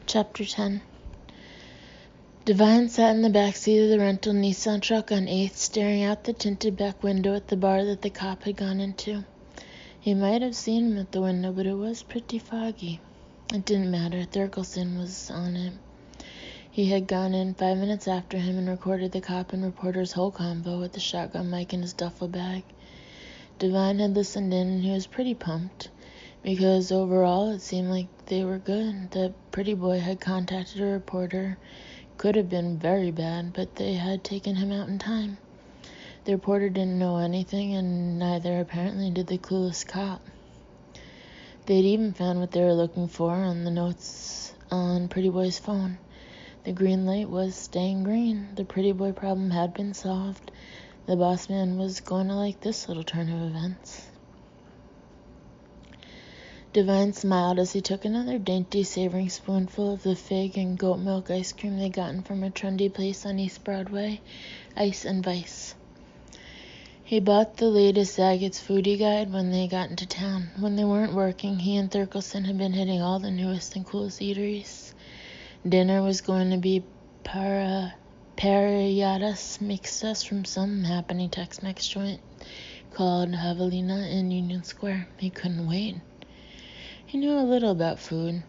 Chapter 10. Devine sat in the back seat of the rental Nissan truck on 8th, staring out the tinted back window at the bar that the cop had gone into. He might have seen him at the window, but it was pretty foggy. It didn't matter. Thurkelson was on it. He had gone in 5 minutes after him and recorded the cop and reporter's whole convo with the shotgun mic in his duffel bag. Devine had listened in, and he was pretty pumped, because overall it seemed like they were good. The pretty boy had contacted a reporter. Could have been very bad, but they had taken him out in time. The reporter didn't know anything, and neither apparently did the clueless cop. They'd even found what they were looking for on the notes on Pretty Boy's phone. The green light was staying green. The Pretty Boy problem had been solved. The boss man was going to like this little turn of events. Devine smiled as he took another dainty, savoring spoonful of the fig and goat milk ice cream they'd gotten from a trendy place on East Broadway, Ice and Vice. He bought the latest Zaggett's foodie guide when they got into town. When they weren't working, he and Thurkelson had been hitting all the newest and coolest eateries. Dinner was going to be parayadas mixtas from some happening Tex-Mex joint called Javelina in Union Square. He couldn't wait. He knew a little about food,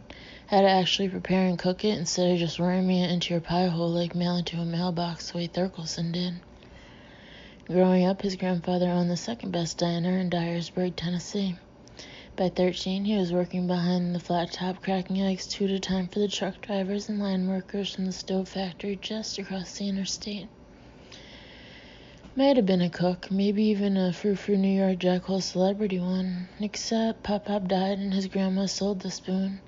how to actually prepare and cook it instead of just worming it into your pie hole like mail it to a mailbox the way Thurkelson did. Growing up, his grandfather owned the second best diner in Dyersburg, Tennessee. By 13, he was working behind the flat top, cracking eggs 2 at a time for the truck drivers and line workers from the stove factory just across the interstate. Might have been a cook, maybe even a frou-frou New York Jack Hole celebrity one, except Pop-Pop died and his grandma sold the spoon,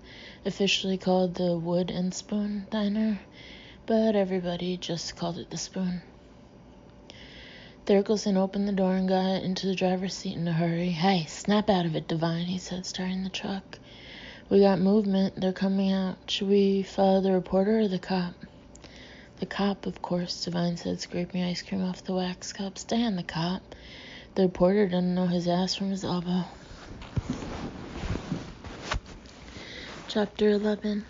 officially called the Wood and Spoon Diner, but everybody just called it the Spoon. Thurkelson opened the door and got into the driver's seat in a hurry. "Hey, snap out of it, Devine," he said, starting the truck. "We got movement. They're coming out. Should we follow the reporter or the cop?" "The cop, of course," Devine said, scraping ice cream off the wax cup. "Stay on the cop. The reporter doesn't know his ass from his elbow." Chapter 11.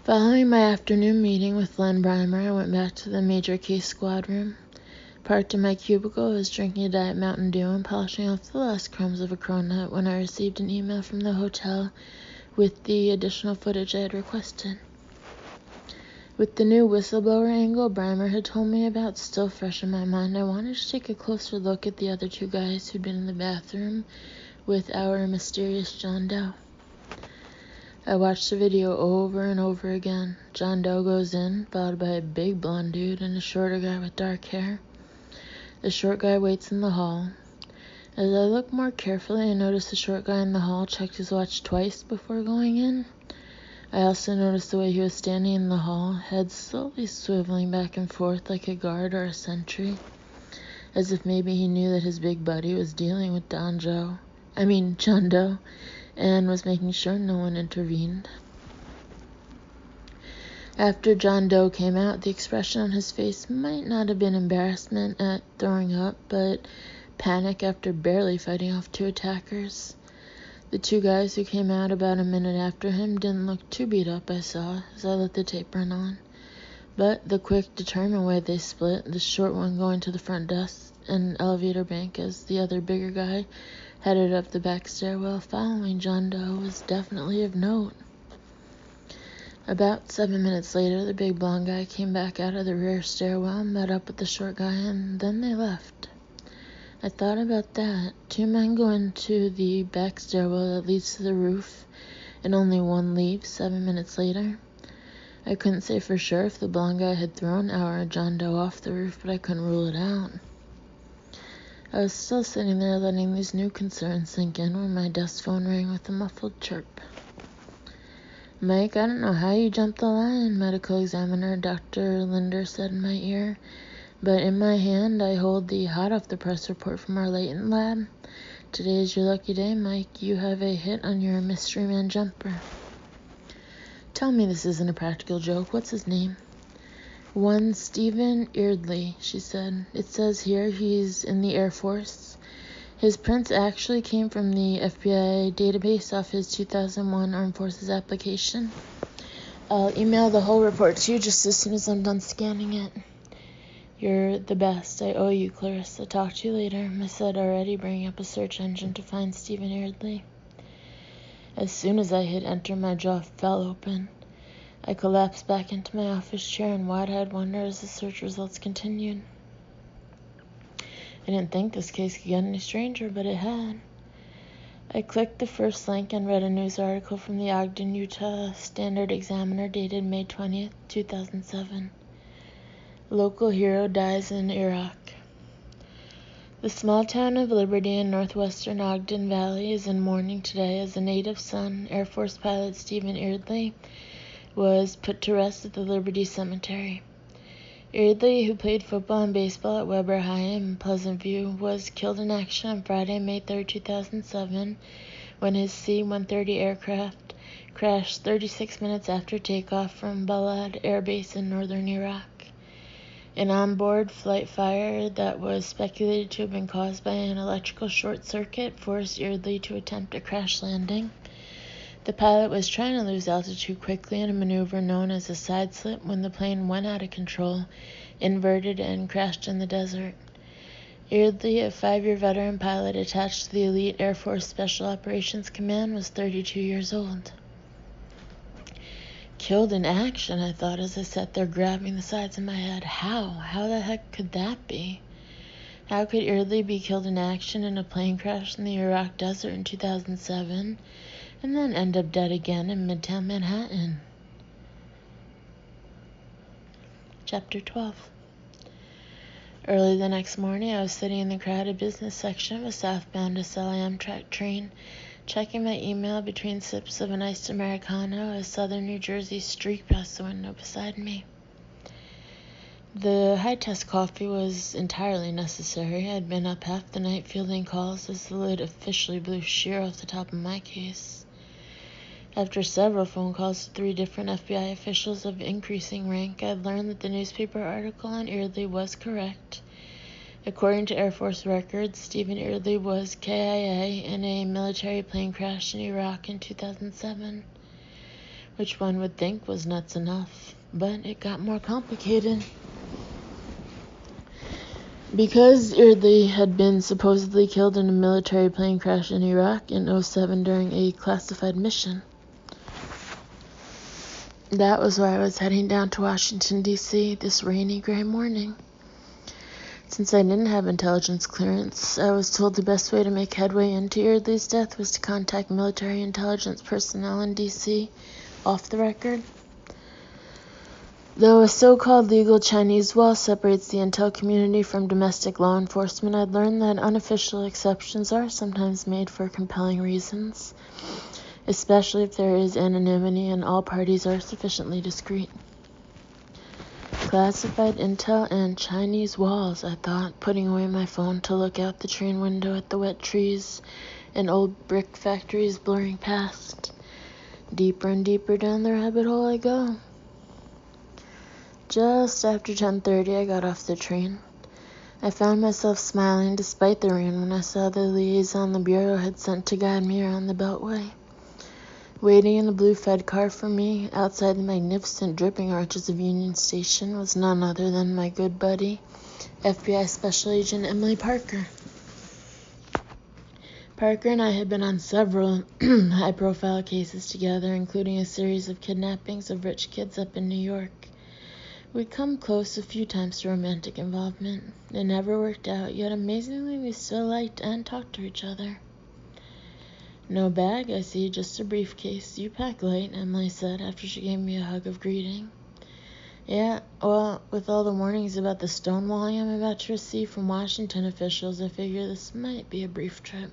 Following my afternoon meeting with Len Breimer, I went back to the major case squad room. Parked in my cubicle, I was drinking a Diet Mountain Dew and polishing off the last crumbs of a cronut when I received an email from the hotel with the additional footage I had requested. With the new whistleblower angle Breimer had told me about still fresh in my mind, I wanted to take a closer look at the other 2 guys who'd been in the bathroom with our mysterious John Doe. I watched the video over and over again. John Doe goes in, followed by a big blonde dude and a shorter guy with dark hair. The short guy waits in the hall. As I looked more carefully, I noticed the short guy in the hall checked his watch twice before going in. I also noticed the way he was standing in the hall, head slowly swiveling back and forth like a guard or a sentry, as if maybe he knew that his big buddy was dealing with John Doe, and was making sure no one intervened. After John Doe came out, the expression on his face might not have been embarrassment at throwing up, but panic after barely fighting off 2 attackers. The 2 guys who came out about a minute after him didn't look too beat up, I saw, as I let the tape run on. But the quick, determined way they split, the short one going to the front desk and elevator bank as the other bigger guy headed up the back stairwell following John Doe, was definitely of note. About 7 minutes later, the big blonde guy came back out of the rear stairwell, met up with the short guy, and then they left. I thought about that. 2 men go into the back stairwell that leads to the roof, and only one leaves 7 minutes later. I couldn't say for sure if the blonde guy had thrown our John Doe off the roof, but I couldn't rule it out. I was still sitting there letting these new concerns sink in when my desk phone rang with a muffled chirp. "Mike, I don't know how you jumped the line," medical examiner Dr. Linder said in my ear, but in my hand I hold the hot-off-the-press report from our latent lab. "Today is your lucky day, Mike. You have a hit on your mystery man jumper." "Tell me this isn't a practical joke. What's his name?" "One Stephen Eardley," she said. "It says here he's in the Air Force. His prints actually came from the FBI database off his 2001 Armed Forces application. I'll email the whole report to you just as soon as I'm done scanning it. You're the best. I owe you, Clarissa. Talk to you later, I said, already bringing up a search engine to find Stephen Eardley. As soon as I hit enter, my jaw fell open. I collapsed back into my office chair in wide-eyed wonder as the search results continued. I didn't think this case could get any stranger, but it had. I clicked the first link and read a news article from the Ogden, Utah Standard-Examiner dated May 20th, 2007. Local hero dies in Iraq. The small town of Liberty in northwestern Ogden Valley is in mourning today as a native son, Air Force pilot Stephen Eardley, was put to rest at the Liberty Cemetery. Eardley, who played football and baseball at Weber High in Pleasant View, was killed in action on Friday, May 3, 2007, when his C-130 aircraft crashed 36 minutes after takeoff from Balad Air Base in northern Iraq. An onboard flight fire that was speculated to have been caused by an electrical short circuit forced Eardley to attempt a crash landing. The pilot was trying to lose altitude quickly in a maneuver known as a side slip when the plane went out of control, inverted, and crashed in the desert. Eardley, a 5-year veteran pilot attached to the elite Air Force Special Operations Command, was 32 years old. Killed in action, I thought as I sat there grabbing the sides of my head. How? How the heck could that be? How could Eardley be killed in action in a plane crash in the Iraq desert in 2007 and then end up dead again in Midtown Manhattan? Chapter 12. Early the next morning, I was sitting in the crowded business section of a southbound SL Amtrak train, checking my email between sips of an iced Americano as Southern New Jersey streaked past the window beside me. The high-test coffee was entirely necessary. I'd been up half the night fielding calls as the lid officially blew sheer off the top of my case. After several phone calls to 3 different FBI officials of increasing rank, I'd learned that the newspaper article on Eardley was correct. According to Air Force records, Stephen Eardley was KIA in a military plane crash in Iraq in 2007, which one would think was nuts enough, but it got more complicated. Because Eardley had been supposedly killed in a military plane crash in Iraq in 2007 during a classified mission. That was why I was heading down to Washington, D.C. this rainy, gray morning. Since I didn't have intelligence clearance, I was told the best way to make headway into Eardley's death was to contact military intelligence personnel in D.C. off the record. Though a so-called legal Chinese wall separates the intel community from domestic law enforcement, I'd learned that unofficial exceptions are sometimes made for compelling reasons, especially if there is anonymity and all parties are sufficiently discreet. Classified intel and Chinese walls, I thought, putting away my phone to look out the train window at the wet trees and old brick factories blurring past. Deeper and deeper down the rabbit hole I go. Just after 10:30, I got off the train. I found myself smiling despite the rain when I saw the liaison the Bureau had sent to guide me around the Beltway. Waiting in the blue Fed car for me, outside the magnificent dripping arches of Union Station, was none other than my good buddy, FBI Special Agent Emily Parker. Parker and I had been on several high-profile cases together, including a series of kidnappings of rich kids up in New York. We'd come close a few times to romantic involvement. It never worked out, yet amazingly we still liked and talked to each other. No bag, I see, just a briefcase. You pack light, Emily said after she gave me a hug of greeting. Yeah, well, with all the warnings about the stonewalling I'm about to receive from Washington officials, I figure this might be a brief trip.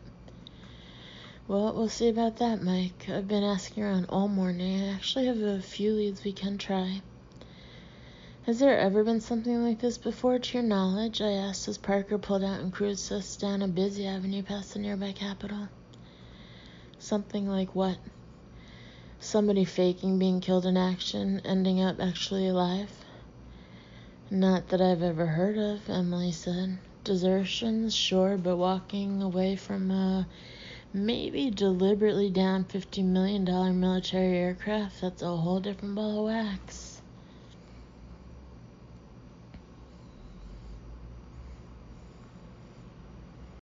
Well, we'll see about that, Mike. I've been asking around all morning. I actually have a few leads we can try. Has there ever been something like this before, to your knowledge? I asked as Parker pulled out and cruised us down a busy avenue past the nearby Capitol. Something like what? Somebody faking being killed in action, ending up actually alive? Not that I've ever heard of, Emily said. desertions, sure, but walking away from a maybe deliberately down $50 million military aircraft, that's a whole different ball of wax.